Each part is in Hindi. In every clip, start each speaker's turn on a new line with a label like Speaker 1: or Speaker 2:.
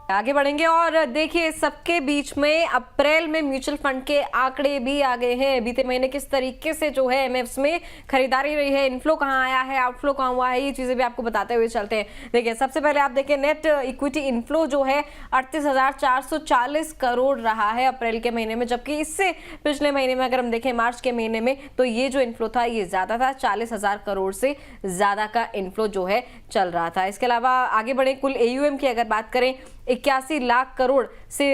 Speaker 1: आगे बढ़ेंगे और देखिए सबके बीच में अप्रैल में म्यूचुअल फंड के आंकड़े भी आ गए हैं। बीते महीने किस तरीके से जो है एमएफ्स में खरीदारी रही है, इनफ्लो कहां आया है, आउटफ्लो कहां हुआ है, ये चीजें भी आपको बताते हुए चलते हैं। देखिए सबसे पहले आप देखिए नेट इक्विटी इनफ्लो जो है 38,440 करोड़ रहा है अप्रैल के महीने में, जबकि इससे पिछले महीने में अगर हम देखें मार्च के महीने में तो ये जो इनफ्लो था ये ज्यादा था, 40,000 करोड़ से ज्यादा का इनफ्लो जो है चल रहा था। इसके अलावा आगे बढ़े कुल एयूएम की अगर बात करें 81 लाख करोड़ से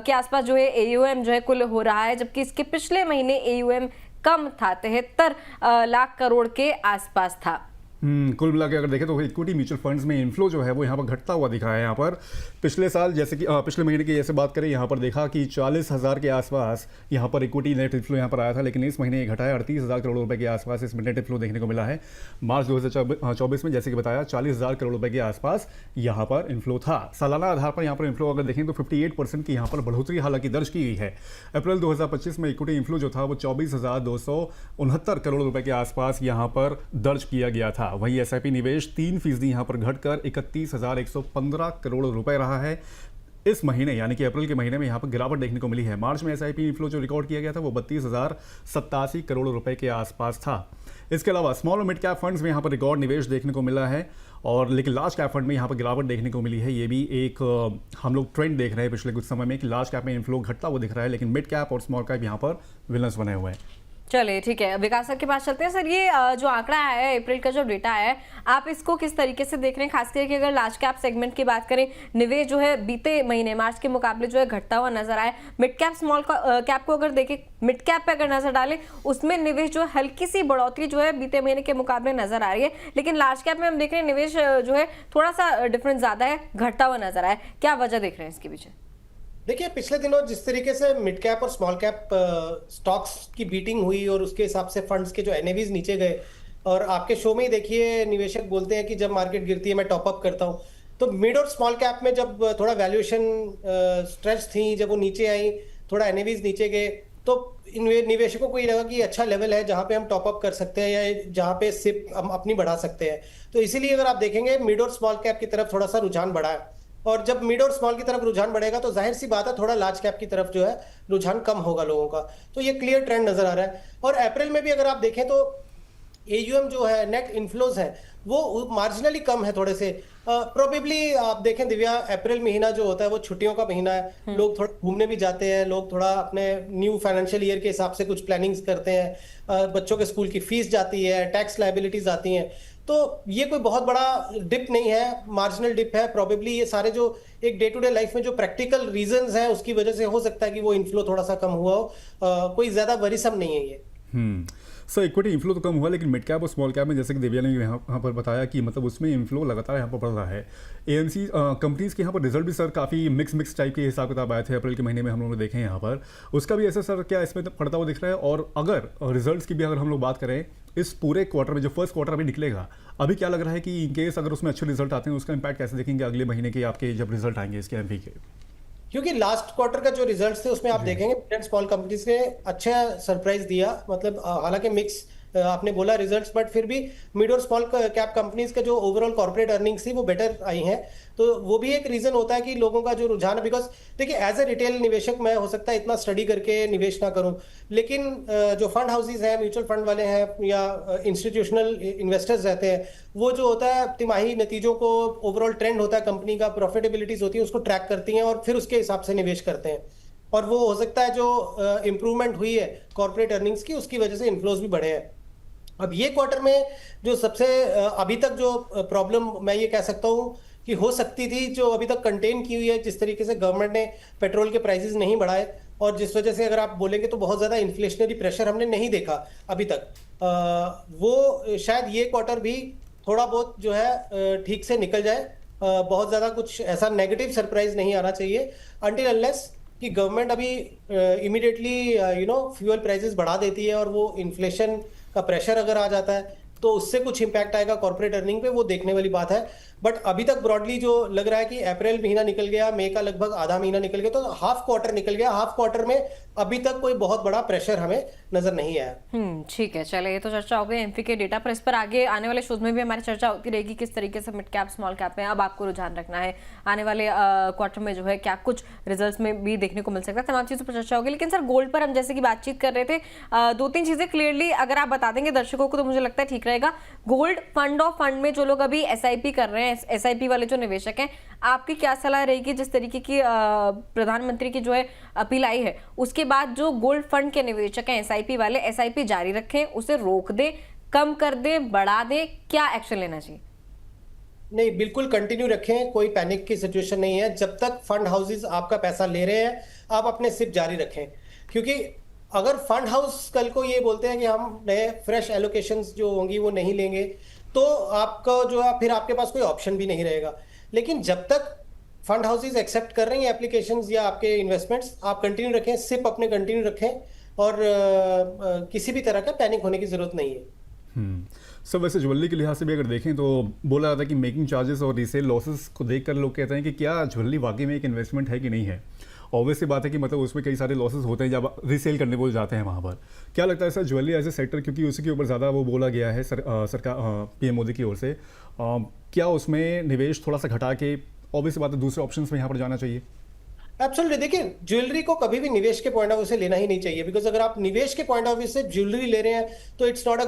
Speaker 1: के आसपास जो है एयूएम जो है कुल हो रहा है, जबकि इसके पिछले महीने एयूएम कम था, 73 लाख करोड़ के आसपास था।
Speaker 2: कुल मिला के अगर देखें तो इक्विटी म्यूचुअल फंड्स में इनफ्लो जो है वो यहाँ पर घटता हुआ दिखा है। यहाँ पर पिछले साल जैसे कि पिछले महीने की जैसे बात करें यहाँ पर देखा कि 40,000 के आसपास यहाँ पर इक्विटी नेट इनफ्लो यहाँ पर आया था, लेकिन इस महीने ये घटा है 38,000 करोड़ रुपए के आसपास इसमें नेट इनफ्लो देखने को मिला है। मार्च 2024 में जैसे कि बताया 40,000 करोड़ रुपए के आसपास यहाँ पर इनफ्लो था। सालाना आधार पर यहाँ पर इनफ्लो अगर देखें तो 58% की यहाँ पर बढ़ोतरी हालांकि दर्ज की गई है। अप्रैल 2025 में इक्विटी इनफ्लो जो था वो 24,269 करोड़ रुपए के आसपास यहाँ पर दर्ज किया गया था। वही एसआईपी निवेश 3% यहाँ पर घटकर 31,115 करोड़ रुपए रहा है। इस महीने यानी कि अप्रैल के महीने में यहाँ पर गिरावट देखने को मिली है। मार्च में एसआईपी इनफ्लो जो रिकॉर्ड किया गया था वो 32,087 करोड़ रुपए के आसपास था। इसके अलावा स्मॉल और मिड कैप फंड्स में यहाँ पर रिकॉर्ड निवेश देखने को मिला है, और लेकिन लार्ज कैप फंड में यहाँ पर गिरावट देखने को मिली है। ये भी एक हम लोग ट्रेंड देख रहे हैं पिछले कुछ समय में कि लार्ज कैप में इनफ्लो घटता हुआ दिख रहा है, लेकिन मिड कैप और स्मॉल कैप यहाँ पर विलन्स बने हुए हैं।
Speaker 1: चलिए ठीक है, विकास सर के पास चलते हैं। सर ये जो आंकड़ा आया है अप्रैल का जो डेटा आया है, आप इसको किस तरीके से देख रहे हैं? खास करके अगर लार्ज कैप सेगमेंट की बात करें, निवेश जो है बीते महीने मार्च के मुकाबले जो है घटता हुआ नजर आया। मिड कैप स्मॉल कैप को अगर देखें, मिड कैप पे अगर नजर डालें उसमें निवेश जो है हल्की सी बढ़ोतरी जो है बीते महीने के मुकाबले नजर आ रही है, लेकिन लार्ज कैप में हम देख रहे हैं निवेश जो है थोड़ा सा डिफरेंस ज्यादा है, घटता हुआ नजर आया। क्या वजह देख रहे हैं इसके पीछे?
Speaker 3: देखिए पिछले दिनों जिस तरीके से मिड कैप और स्मॉल कैप स्टॉक्स की बीटिंग हुई और उसके हिसाब से फंड्स के जो एनएवीज नीचे गए, और आपके शो में ही देखिए निवेशक बोलते हैं कि जब मार्केट गिरती है मैं टॉप अप करता हूं, तो मिड और स्मॉल कैप में जब थोड़ा वैल्यूएशन स्ट्रेच थी, जब वो नीचे आई, थोड़ा एनएवीज नीचे गए, तो निवेशकों को ये लगा कि अच्छा लेवल है जहां पे हम टॉप अप कर सकते हैं या जहां पे सिप हम अपनी बढ़ा सकते हैं। तो इसीलिए अगर आप देखेंगे मिड और स्मॉल कैप की तरफ थोड़ा सा रुझान बढ़ा है, और जब मिड और स्मॉल की तरफ रुझान बढ़ेगा तो जाहिर सी बात है थोड़ा लार्ज कैप की तरफ जो है रुझान कम होगा लोगों का। तो ये क्लियर ट्रेंड नजर आ रहा है। और अप्रैल में भी अगर आप देखें तो एयूएम जो है, नेट इनफ्लोज है, वो मार्जिनली कम है थोड़े से। प्रोबेबली आप देखें दिव्या, अप्रैल महीना जो होता है वो छुट्टियों का महीना है, लोग थोड़ा घूमने भी जाते हैं, लोग थोड़ा अपने न्यू फाइनेंशियल ईयर के हिसाब से कुछ प्लानिंग्स करते हैं, बच्चों के स्कूल की फीस जाती है, टैक्स लायबिलिटीज आती हैं। तो ये कोई बहुत बड़ा डिप नहीं है, मार्जिनल डिप है। प्रोबेबली ये सारे जो एक डे टू डे लाइफ में जो प्रैक्टिकल रीजंस हैं उसकी वजह से हो सकता है कि वो इनफ्लो थोड़ा सा कम हुआ हो, कोई ज्यादा वरीसम नहीं है ये।
Speaker 2: सर इक्विटी इनफ्लो तो कम हुआ, लेकिन मिड कैप और स्मॉल कैप में जैसे कि दिव्या ने यहाँ पर बताया कि मतलब उसमें इनफ्लो लगातार यहाँ पर बढ़ रहा है। एएमसी कंपनीज के यहाँ पर रिजल्ट भी सर काफ़ी मिक्स टाइप के हिसाब किताब आए थे अप्रैल के महीने में, हम लोगों ने देखे हैं यहाँ पर। उसका भी ऐसा सर क्या इसमें पड़ता हुआ दिख रहा है? और अगर रिजल्ट्स की भी अगर हम लोग बात करें इस पूरे क्वार्टर में, जो फर्स्ट क्वार्टर अभी निकलेगा, अभी क्या लग रहा है कि इन केस अगर उसमें अच्छे रिजल्ट आते हैं उसका इंपैक्ट कैसे देखेंगे अगले महीने के आपके जब रिजल्ट आएंगे इसके एमपी के?
Speaker 3: क्योंकि लास्ट क्वार्टर का जो रिजल्ट्स थे उसमें आप देखेंगे मिड एंड स्मॉल कंपनीज ने अच्छा सरप्राइज दिया। मतलब हालांकि मिक्स आपने बोला रिजल्ट्स, बट फिर भी मिड और स्मॉल कैप कंपनीज का जो ओवरऑल कॉर्पोरेट अर्निंग्स थी वो बेटर आई हैं। तो वो भी एक रीजन होता है कि लोगों का जो रुझान है, बिकॉज देखिए एज ए रिटेल निवेशक मैं हो सकता है इतना स्टडी करके निवेश ना करूं, लेकिन जो फंड हाउसेज हैं, म्यूचुअल फंड वाले हैं या इंस्टीट्यूशनल इन्वेस्टर्स रहते हैं, वो जो होता है तिमाही नतीजों को, ओवरऑल ट्रेंड होता है कंपनी का, प्रॉफिटेबिलिटीज होती है, उसको ट्रैक करती हैं और फिर उसके हिसाब से निवेश करते हैं। और वो हो सकता है जो इंप्रूवमेंट हुई है कॉर्पोरेट अर्निंग्स की, उसकी वजह से इन्फ्लोज भी बढ़े हैं। अब ये क्वार्टर में जो सबसे अभी तक जो प्रॉब्लम मैं ये कह सकता हूँ कि हो सकती थी, जो अभी तक कंटेन की हुई है, जिस तरीके से गवर्नमेंट ने पेट्रोल के प्राइसेस नहीं बढ़ाए, और जिस वजह से अगर आप बोलेंगे तो बहुत ज़्यादा इन्फ्लेशनरी प्रेशर हमने नहीं देखा अभी तक, वो शायद ये क्वार्टर भी थोड़ा बहुत जो है ठीक से निकल जाए। बहुत ज़्यादा कुछ ऐसा नेगेटिव सरप्राइज नहीं आना चाहिए अनटिल अनलेस कि गवर्नमेंट अभी इमीडिएटली फ्यूल प्राइसेस बढ़ा देती है और वो इन्फ्लेशन का प्रेशर अगर आ जाता है तो उससे कुछ इंपैक्ट आएगा कॉर्पोरेट अर्निंग पे, वो देखने वाली बात है। बट अभी तक ब्रॉडली जो लग रहा है कि अप्रैल महीना निकल गया, मई का लगभग आधा महीना निकल गया, तो हाफ क्वार्टर निकल गया। हाफ क्वार्टर में अभी तक कोई बहुत बड़ा प्रेशर हमें नजर नहीं आया।
Speaker 1: ठीक है, चलिए ये तो चर्चा हो गई एमपी के डेटा पर। इस पर आगे आने वाले शोध में भी हमारी चर्चा होती रहेगी, किस तरीके से मिड कैप स्मॉल कैप में अब आपको रुझान रखना है, आने वाले क्वार्टर में जो है क्या कुछ रिजल्ट्स में भी देखने को मिल सकता है, तमाम चीज़ों पर चर्चा होगी। लेकिन सर गोल्ड पर हम जैसे कि बातचीत कर रहे थे, दो तीन चीज़ें क्लियरली अगर आप बता देंगे दर्शकों को तो मुझे लगता है ठीक रहेगा। गोल्ड फंड ऑफ फंड में जो लोग अभी एसआईपी कर रहे हैं, एसआईपी वाले जो निवेशक हैं, आपकी क्या सलाह रहेगी? जिस तरीके की प्रधानमंत्री की जो है अपील आई है, उसके बाद जो गोल्ड फंड के निवेशक हैं एसआईपी वाले, एसआईपी जारी रखें, उसे रोक दें, कम कर दें, बढ़ा दें, क्या एक्शन लेना चाहिए?
Speaker 3: नहीं, बिल्कुल कंटिन्यू रखें, कोई पैनिक की सिचुएशन नहीं है। जब तक फंड हाउसेस आपका पैसा ले रहे हैं, आप अपने सिप जारी रखें, क्योंकि अगर फंड हाउस कल को ये बोलते हैं कि हम नए फ्रेश एलोकेशंस जो होंगी वो नहीं लेंगे, तो आपका जो है फिर आपके पास कोई ऑप्शन भी नहीं रहेगा। लेकिन जब तक फंड हाउसेस एक्सेप्ट कर रही हैं एप्लीकेशंस या आपके इन्वेस्टमेंट्स, आप कंटिन्यू रखें, सिप अपने कंटिन्यू रखें, और किसी भी तरह का पैनिक होने की जरूरत नहीं है।
Speaker 2: सर वैसे ज्वेलरी के लिहाज से भी अगर देखें तो बोला जाता है कि मेकिंग चार्जेस और रीसेल लॉसेस को देखकर लोग कहते हैं कि क्या ज्वेलरी वाकई में एक इन्वेस्टमेंट है कि नहीं है। ऑब्वियस सी बात है कि मतलब उसमें कई सारे लॉसेस होते हैं जब रीसेल करने को जाते हैं वहाँ पर। क्या लगता है sir jewellery as a sector, क्योंकि उसी के ऊपर ज़्यादा वो बोला गया है सरकार पीएम मोदी की ओर से, क्या उसमें निवेश थोड़ा सा घटा के ऑब्वियस सी बात है दूसरे ऑप्शंस में यहाँ पर जाना चाहिए?
Speaker 3: एब्सोल्युटली, देखिए ज्वेलरी को कभी भी निवेश के पॉइंट ऑफ व्यू से लेना ही नहीं चाहिए, बिकॉज अगर आप निवेश के पॉइंट ऑफ व्यू से ज्वेलरी ले रहे हैं तो it's not a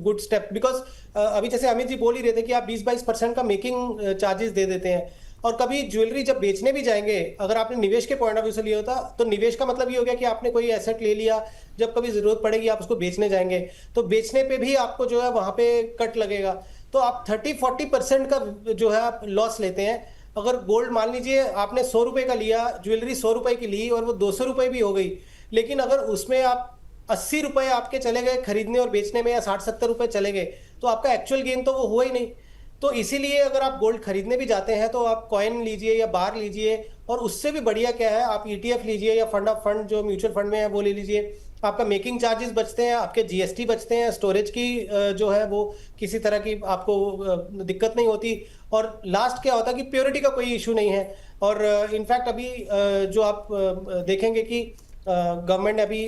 Speaker 3: good step. Because अभी जैसे अमित जी बोल ही रहे थे कि आप 20-22% का मेकिंग चार्जेस दे देते हैं, और कभी ज्वेलरी जब बेचने भी जाएंगे, अगर आपने निवेश के पॉइंट ऑफ व्यू से लिया होता तो निवेश का मतलब ये हो गया कि आपने कोई एसेट ले लिया, जब कभी जरूरत पड़ेगी आप उसको बेचने जाएंगे, तो बेचने पे भी आपको जो है वहां पे कट लगेगा, तो आप 30-40% का जो है आप लॉस लेते हैं। अगर गोल्ड मान लीजिए आपने 100 रुपए का लिया, ज्वेलरी 100 रुपए की ली और वो 200 रुपए भी हो गई, लेकिन अगर उसमें आप 80 रुपए आपके चले गए खरीदने और बेचने में, या 60-70 रुपए चले गए, तो आपका एक्चुअल गेन तो वो हुआ ही नहीं। तो इसीलिए अगर आप गोल्ड खरीदने भी जाते हैं तो आप कॉइन लीजिए या बार लीजिए, और उससे भी बढ़िया क्या है आप ईटीएफ लीजिए या फंड ऑफ फंड जो म्यूचुअल फंड में है वो ले लीजिए। आपका मेकिंग चार्जेस बचते हैं, आपके जीएसटी बचते हैं, स्टोरेज की जो है वो किसी तरह की आपको दिक्कत नहीं होती, और लास्ट क्या होता है कि प्योरिटी का कोई इशू नहीं है। और इनफैक्ट अभी जो आप देखेंगे कि गवर्नमेंट ने अभी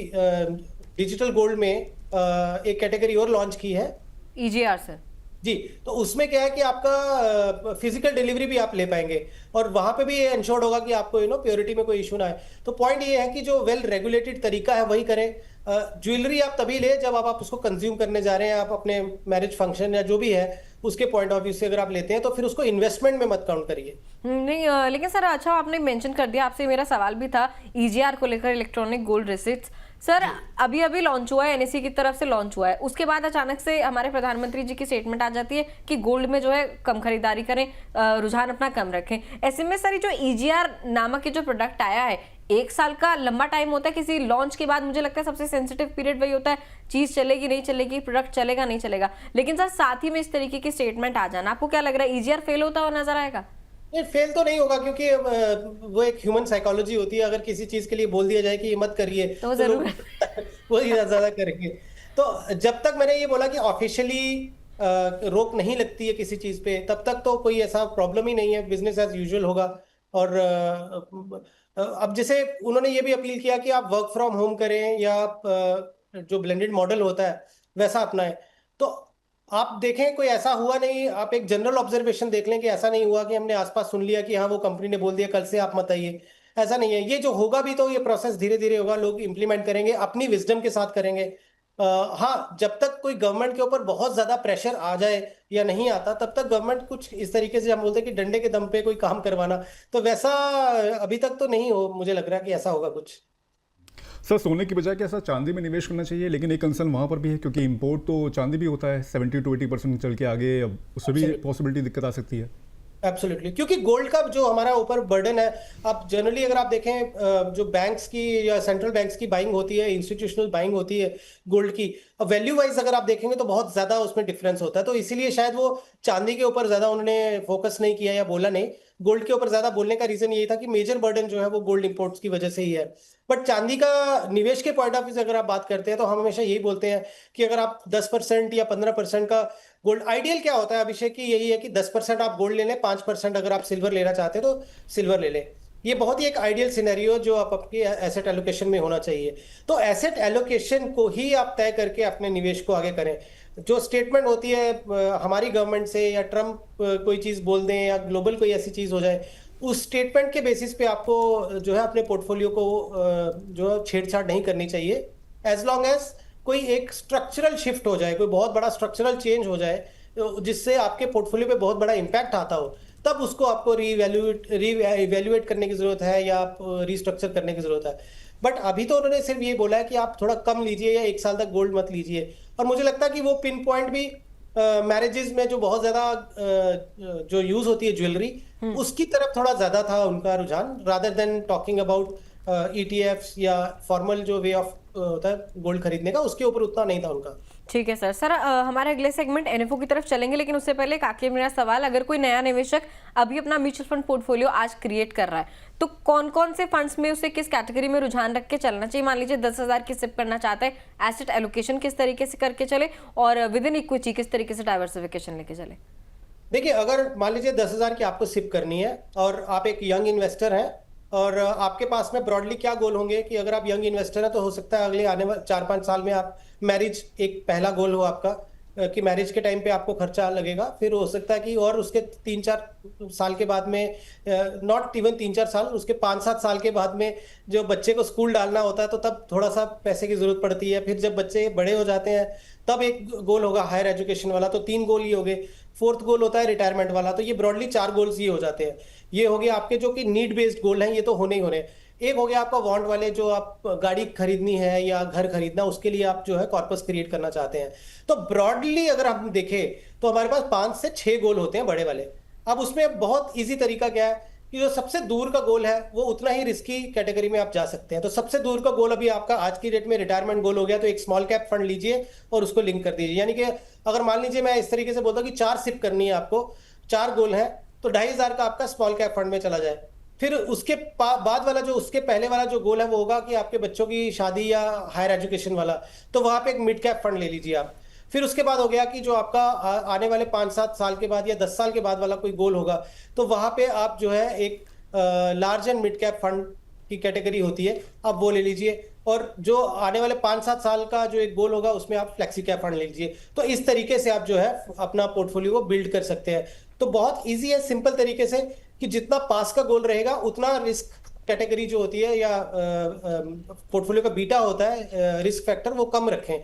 Speaker 3: डिजिटल गोल्ड में एक कैटेगरी और लॉन्च की है,
Speaker 1: ईजीआर सर
Speaker 3: जी। तो उसमें क्या है कि आपका फिजिकल डिलीवरी भी आप ले पाएंगे, और वहां पे भी ये इंश्योर्ड होगा कि आपको प्योरिटी में कोई इशू ना है। तो पॉइंट ये है कि जो वेल रेगुलेटेड तरीका है वही करें। ज्वेलरी आप तभी ले जब आप उसको कंज्यूम करने जा रहे हैं, आप अपने मैरिज फंक्शन या जो भी है उसके पॉइंट ऑफ व्यू से अगर आप लेते हैं तो फिर उसको इन्वेस्टमेंट में मत काउंट करिए।
Speaker 1: नहीं लेकिन सर अच्छा आपने मेंशन कर दिया, आपसे मेरा सवाल भी था ईजीआर को लेकर, इलेक्ट्रॉनिक गोल्ड रिसिप्ट्स। सर अभी अभी लॉन्च हुआ है, एनएसई की तरफ से लॉन्च हुआ है, उसके बाद अचानक से हमारे प्रधानमंत्री जी की स्टेटमेंट आ जाती है कि गोल्ड में जो है कम खरीदारी करें, रुझान अपना कम रखें। ऐसे में सर जो ईजीआर नामक जो प्रोडक्ट आया है, 1 साल का लंबा टाइम होता है किसी लॉन्च के बाद, मुझे लगता है सबसे सेंसिटिव पीरियड वही होता है, चीज चलेगी नहीं चलेगी, प्रोडक्ट चलेगा नहीं चलेगा। लेकिन सर साथ ही में इस तरीके की स्टेटमेंट आ जाना, आपको क्या लग रहा है ईजीआर फेल होता हुआ नजर आएगा?
Speaker 3: ये फेल तो नहीं होगा, क्योंकि वो एक ह्यूमन साइकोलॉजी होती है। अगर किसी चीज के लिए बोल दिया जाए कि ये मत करिए
Speaker 1: तो जरूर
Speaker 3: वो ज्यादा करेंगे। तो जब तक मैंने ये बोला कि ऑफिशियली रोक नहीं लगती है किसी चीज पे, तब तक तो कोई ऐसा प्रॉब्लम ही नहीं है, बिजनेस एज यूजुअल होगा। और अब जैसे उन्होंने ये भी अपील किया कि आप वर्क फ्रॉम होम करें या आप जो ब्लेंडेड मॉडल होता है वैसा अपनाएं, तो आप देखें कोई ऐसा हुआ नहीं। आप एक जनरल ऑब्जर्वेशन देख लें कि ऐसा नहीं हुआ कि हमने आसपास सुन लिया कि हाँ वो कंपनी ने बोल दिया कल से आप मत आइए, ऐसा नहीं है। ये जो होगा भी तो ये प्रोसेस धीरे धीरे होगा, लोग इंप्लीमेंट करेंगे, अपनी विजडम के साथ करेंगे। हाँ, जब तक कोई गवर्नमेंट के ऊपर बहुत ज्यादा प्रेशर आ जाए या नहीं आता, तब तक गवर्नमेंट कुछ इस तरीके से हम बोलते हैं कि डंडे के दम पे कोई काम करवाना, तो वैसा अभी तक तो नहीं हो, मुझे लग रहा है कि ऐसा होगा कुछ।
Speaker 2: सर सोने की बजाय क्या ऐसा चांदी में निवेश करना चाहिए? लेकिन एक कंसर्न वहाँ पर भी है क्योंकि इंपोर्ट तो चांदी भी होता है 70 to 80% चल के आगे, अब उससे भी पॉसिबिलिटी दिक्कत आ सकती है।
Speaker 3: एब्सोल्युटली, क्योंकि गोल्ड का जो हमारा ऊपर बर्डन है, आप जनरली अगर आप देखें जो बैंक्स की या सेंट्रल बैंक्स की बाइंग होती है, इंस्टीट्यूशनल बाइंग होती है गोल्ड की, वैल्यू वाइज अगर आप देखेंगे तो बहुत ज्यादा उसमें डिफरेंस होता है। तो इसीलिए शायद वो चांदी के ऊपर ज्यादा उन्होंने फोकस नहीं किया या बोला नहीं, गोल्ड के ऊपर ज्यादा बोलने का रीजन यही था कि मेजर बर्डन जो है वो गोल्ड इंपोर्ट्स की वजह से ही है। बट चांदी का निवेश के पॉइंट ऑफ व्यू से अगर आप बात करते हैं तो हम हमेशा यही बोलते हैं कि अगर आप 10% या 15% का गोल्ड, आइडियल क्या होता है अभिषेक की, यही है कि 10% आप गोल्ड ले लें, 5% अगर आप सिल्वर लेना चाहते हैं तो सिल्वर ले लें। ये बहुत ही एक आइडियल सिनेरियो जो आप आपके एसेट एलोकेशन में होना चाहिए। तो एसेट एलोकेशन को ही आप तय करके अपने निवेश को आगे करें। जो स्टेटमेंट होती है हमारी गवर्नमेंट से, या ट्रम्प कोई चीज बोल दें, या ग्लोबल कोई ऐसी चीज हो जाए, उस स्टेटमेंट के बेसिस पे आपको जो है अपने पोर्टफोलियो को जो छेड़छाड़ नहीं करनी चाहिए। एज लॉन्ग एज कोई एक स्ट्रक्चरल शिफ्ट हो जाए, कोई बहुत बड़ा स्ट्रक्चरल चेंज हो जाए जिससे आपके पोर्टफोलियो पे बहुत बड़ा इंपैक्ट आता हो, तब उसको आपको रीवैल्यूएट करने की जरूरत है या आप रीस्ट्रक्चर करने की जरूरत है। बट अभी तो उन्होंने सिर्फ ये बोला है कि आप थोड़ा कम लीजिए या 1 साल तक गोल्ड मत लीजिए। और मुझे लगता है कि वो पिन पॉइंट भी मैरिजेस में जो बहुत ज्यादा जो यूज होती है ज्वेलरी, उसकी तरफ थोड़ा ज्यादा था उनका रुझान, rather than talking about ETFs या फॉर्मल जो वे ऑफ होता है गोल्ड खरीदने का, उसके ऊपर उतना नहीं था उनका।
Speaker 1: ठीक है सर। सर हमारे अगले सेगमेंट एनएफओ की तरफ चलेंगे, लेकिन उससे पहले एक आखिरी मेरा सवाल, अगर कोई नया निवेशक अभी अपना म्यूचुअल फंड पोर्टफोलियो आज क्रिएट कर रहा है, तो कौन कौन से फंड्स में उसे किस कैटेगरी में रुझान रख के चलना चाहिए? मान लीजिए 10,000 की सिप करना चाहता है, एसेट एलोकेशन किस तरीके से करके चले, और विद इन इक्विटी किस तरीके से डाइवर्सिफिकेशन लेके चले?
Speaker 3: देखिए, अगर मान लीजिए 10,000 की आपको सिप करनी है और आप एक यंग इन्वेस्टर हैं, और आपके पास में ब्रॉडली क्या गोल होंगे कि अगर आप यंग इन्वेस्टर हैं तो हो सकता है अगले आने वाले 4-5 साल में आप मैरिज, एक पहला गोल हो आपका कि मैरिज के टाइम पे आपको खर्चा लगेगा, फिर हो सकता है कि और उसके 3-4 साल के बाद में, नॉट इवन 3-4 साल, उसके 5-7 साल के बाद में जो बच्चे को स्कूल डालना होता है तो तब थोड़ा सा पैसे की जरूरत पड़ती है। फिर जब बच्चे बड़े हो जाते हैं तब एक गोल होगा हायर एजुकेशन वाला, तो 3 गोल ये हो गए। 4th गोल होता है रिटायरमेंट वाला, तो ये ब्रॉडली 4 गोल्स ये हो जाते हैं। ये हो गया आपके जो कि नीड बेस्ड गोल हैं, ये तो होने ही होने। एक हो गया आपका वांट वाले, जो आप गाड़ी खरीदनी है या घर खरीदना, उसके लिए आप जो है कॉर्पस क्रिएट करना चाहते हैं। तो ब्रॉडली अगर हम देखें तो हमारे पास 5 से 6 गोल होते हैं बड़े वाले। अब उसमें बहुत इजी तरीका क्या है कि जो सबसे दूर का गोल है वो उतना ही रिस्की कैटेगरी में आप जा सकते हैं। तो सबसे दूर का गोल अभी आपका आज की डेट में रिटायरमेंट गोल हो गया, तो एक स्मॉल कैप फंड लीजिए और उसको लिंक कर दीजिए। यानी कि अगर मान लीजिए मैं इस तरीके से बोलता हूँ कि 4 सिप करनी है आपको, 4 गोल है, तो 2,500 का आपका स्मॉल कैप फंड में चला जाए। फिर उसके बाद वाला, जो उसके पहले वाला जो गोल है वो होगा कि आपके बच्चों की शादी या हायर एजुकेशन वाला, तो वहां पे एक मिड कैप फंड ले लीजिए आप। फिर उसके बाद हो गया कि जो आपका आने वाले 5-7 साल के बाद या 10 साल के बाद वाला कोई गोल होगा, तो वहां पे आप जो है एक large and mid cap fund की कैटेगरी होती है, आप वो ले लीजिए। और जो आने वाले 5-7 साल का जो एक गोल होगा उसमें आप फ्लेक्सी कैप फंड ले लीजिए। तो इस तरीके से आप जो है अपना पोर्टफोलियो को बिल्ड कर सकते हैं। तो बहुत ईजी है, सिंपल तरीके से, कि जितना पास का गोल रहेगा उतना रिस्क कैटेगरी जो होती है या पोर्टफोलियो का बीटा होता है, रिस्क फैक्टर, वो कम रखें।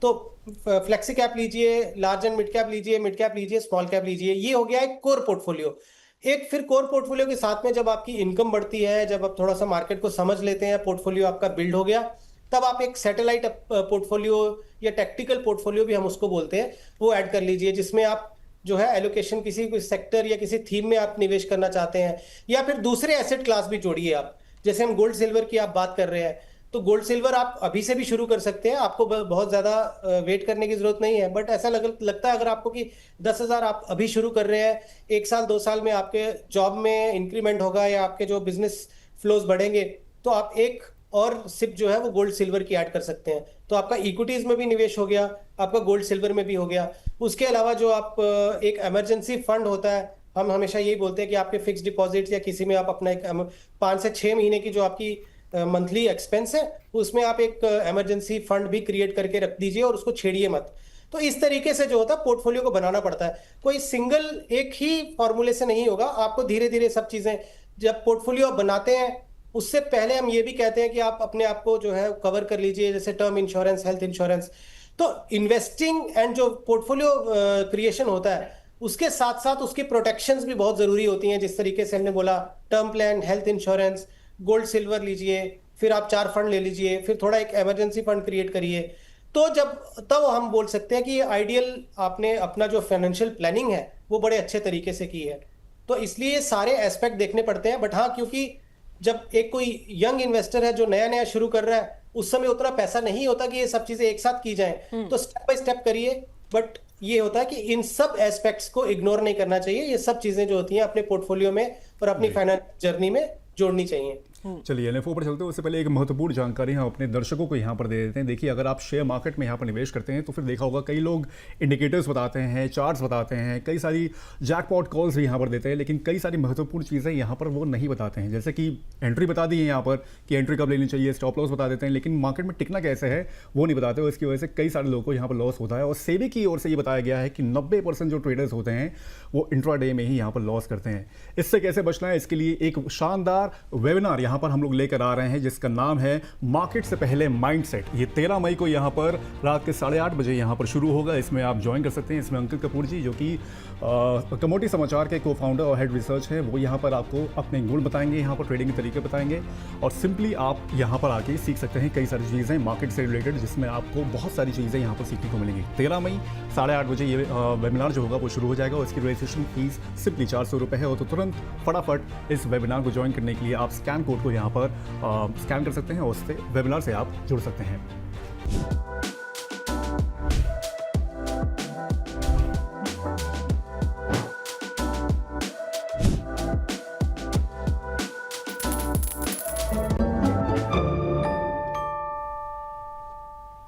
Speaker 3: तो फ्लेक्सी कैप लीजिए, लार्ज एंड मिड कैप लीजिए, मिड कैप लीजिए, स्मॉल कैप लीजिए। ये हो गया एक कोर पोर्टफोलियो। एक फिर कोर पोर्टफोलियो के साथ में जब आपकी इनकम बढ़ती है, जब आप थोड़ा सा मार्केट को समझ लेते हैं, पोर्टफोलियो आपका बिल्ड हो गया, तब आप एक सैटेलाइट पोर्टफोलियो या टैक्टिकल पोर्टफोलियो भी हम उसको बोलते हैं, वो ऐड कर लीजिए, जिसमें आप जो है एलोकेशन किसी सेक्टर या किसी थीम में आप निवेश करना चाहते हैं, या फिर दूसरे एसेट क्लास भी जोड़िए आप। जैसे हम गोल्ड सिल्वर की आप बात कर रहे हैं, तो गोल्ड सिल्वर आप अभी से भी शुरू कर सकते हैं, आपको बहुत ज्यादा वेट करने की जरूरत नहीं है। बट ऐसा लगता है अगर आपको कि 10,000 आप अभी शुरू कर रहे हैं, 1 साल 2 साल में आपके जॉब में इंक्रीमेंट होगा या आपके जो बिजनेस फ्लोज बढ़ेंगे, तो आप एक और सिप जो है वो गोल्ड सिल्वर की ऐड कर सकते हैं। तो आपका इक्विटीज में भी निवेश हो गया, आपका गोल्ड सिल्वर में भी हो गया। उसके अलावा जो आप एक इमरजेंसी फंड होता है, हम हमेशा यही बोलते हैं कि आपके फिक्स डिपॉजिट या किसी में आप अपना एक 5 से 6 महीने की जो आपकी मंथली एक्सपेंस है, उसमें आप एक इमरजेंसी फंड भी क्रिएट करके रख दीजिए और उसको छेड़िए मत। तो इस तरीके से जो होता है पोर्टफोलियो को बनाना पड़ता है। कोई सिंगल एक ही फॉर्मूले से नहीं होगा, आपको धीरे धीरे सब चीजें, जब पोर्टफोलियो आप बनाते हैं उससे पहले हम ये भी कहते हैं कि आप अपने आप को जो है कवर कर लीजिए, जैसे टर्म इंश्योरेंस, हेल्थ इंश्योरेंस। तो इन्वेस्टिंग एंड जो पोर्टफोलियो क्रिएशन होता है, उसके साथ साथ उसकी प्रोटेक्शंस भी बहुत जरूरी होती हैं। जिस तरीके से हमने बोला, term plan, health insurance, gold silver लीजिए, फिर आप 4 फंड ले लीजिए, फिर थोड़ा एक इमरजेंसी फंड क्रिएट करिए। तो तब हम बोल सकते हैं कि आइडियल आपने अपना जो फाइनेंशियल प्लानिंग है वो बड़े अच्छे तरीके से की है। तो इसलिए सारे एस्पेक्ट देखने पड़ते हैं। बट हाँ, क्योंकि जब एक कोई यंग इन्वेस्टर है जो नया नया शुरू कर रहा है, उस समय उतना पैसा नहीं होता कि ये सब चीजें एक साथ की जाएं, तो स्टेप बाय स्टेप करिए। बट ये होता है कि इन सब एस्पेक्ट्स को इग्नोर नहीं करना चाहिए। ये सब चीजें जो होती हैं अपने पोर्टफोलियो में और अपनी फाइनेंस जर्नी में जोड़नी चाहिए।
Speaker 2: चलिए एनएफओ पर चलते हैं, उससे पहले एक महत्वपूर्ण जानकारी हम अपने दर्शकों को यहाँ पर दे देते हैं। देखिए, अगर आप शेयर मार्केट में यहाँ पर निवेश करते हैं तो फिर देखा होगा कई लोग इंडिकेटर्स बताते हैं, चार्ट्स बताते हैं, कई सारी जैकपॉट कॉल्स भी यहाँ पर देते हैं, लेकिन कई सारी महत्वपूर्ण चीज़ें यहाँ पर वो नहीं बताते हैं। जैसे कि एंट्री बता दी है यहाँ पर कि एंट्री कब लेनी चाहिए, स्टॉप लॉस बता देते हैं, लेकिन मार्केट में टिकना कैसे है वो नहीं बताते, और इसकी वजह से कई सारे लोगों को यहाँ पर लॉस होता है। और सेबी की ओर से ये बताया गया है कि 90% जो ट्रेडर्स होते हैं वो इंट्राडे में ही यहाँ पर लॉस करते हैं। इससे कैसे बचना है, इसके लिए एक शानदार वेबिनार यहाँ पर हम लोग लेकर आ रहे हैं जिसका नाम है मार्केट से पहले माइंडसेट। ये 13 मई को यहाँ पर रात के 8:30 बजे यहाँ पर शुरू होगा। इसमें आप ज्वाइन कर सकते हैं। इसमें अंकित कपूर जी, जो कि कमोडिटी समाचार के को फाउंडर और हेड रिसर्च है, वो यहाँ पर आपको अपने गुण बताएंगे, यहाँ पर ट्रेडिंग के तरीके बताएंगे, और सिंपली आप यहाँ पर आके सीख सकते हैं कई सारी चीज़ें मार्केट से रिलेटेड, जिसमें आपको बहुत सारी चीज़ें यहाँ पर सीखने को मिलेंगी। 13 मई 8:30 बजे ये वेबिनार जो होगा वो शुरू हो जाएगा, और इसकी रजिस्ट्रेशन फीस सिंपली 400 रुपये है। और तो तुरंत फटाफट इस वेबिनार को ज्वाइन करने के लिए आप स्कैन कोड को यहाँ पर स्कैन कर सकते हैं और उससे वेबिनार से आप जुड़ सकते हैं।